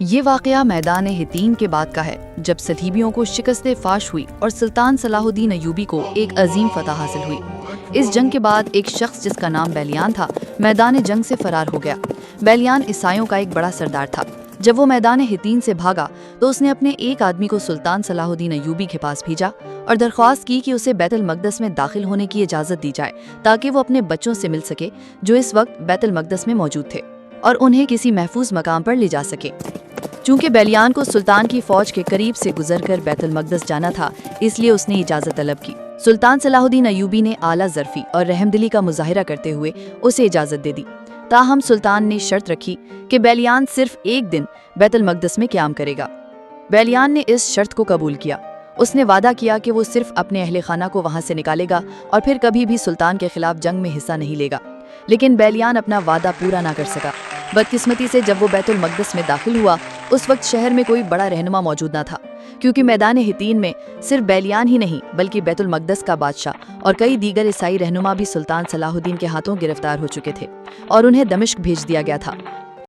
یہ واقعہ میدان حطین کے بعد کا ہے، جب صلیبیوں کو شکست فاش ہوئی اور سلطان صلاح الدین ایوبی کو ایک عظیم فتح حاصل ہوئی۔ اس جنگ کے بعد ایک شخص جس کا نام بیلیان تھا، میدان جنگ سے فرار ہو گیا۔ بیلیان عیسائیوں کا ایک بڑا سردار تھا۔ جب وہ میدان حطین سے بھاگا تو اس نے اپنے ایک آدمی کو سلطان صلاح الدین ایوبی کے پاس بھیجا اور درخواست کی کہ اسے بیت المقدس میں داخل ہونے کی اجازت دی جائے تاکہ وہ اپنے بچوں سے مل سکے جو اس وقت بیت المقدس میں موجود تھے اور انہیں کسی محفوظ مقام پر لے جا سکے۔ چونکہ بیلیان کو سلطان کی فوج کے قریب سے گزر کر بیت المقدس جانا تھا، اس لیے اس نے اجازت طلب کی۔ سلطان صلاح الدین ایوبی نے اعلیٰ ظرفی اور رحمدلی کا مظاہرہ کرتے ہوئے اسے اجازت دے دی۔ تاہم سلطان نے شرط رکھی کہ بیلیان صرف ایک دن بیت المقدس میں قیام کرے گا۔ بیلیان نے اس شرط کو قبول کیا۔ اس نے وعدہ کیا کہ وہ صرف اپنے اہل خانہ کو وہاں سے نکالے گا اور پھر کبھی بھی سلطان کے خلاف جنگ میں حصہ نہیں لے گا، لیکن بیلیان اپنا وعدہ پورا نہ کر سکا۔ بدقسمتی سے جب وہ بیت المقدس میں داخل ہوا، اس وقت شہر میں کوئی بڑا رہنما موجود نہ تھا، کیونکہ میدان حطین میں صرف بیلیان ہی نہیں بلکہ بیت المقدس کا بادشاہ اور کئی دیگر عیسائی رہنما بھی سلطان صلاح الدین کے ہاتھوں گرفتار ہو چکے تھے اور انہیں دمشق بھیج دیا گیا تھا۔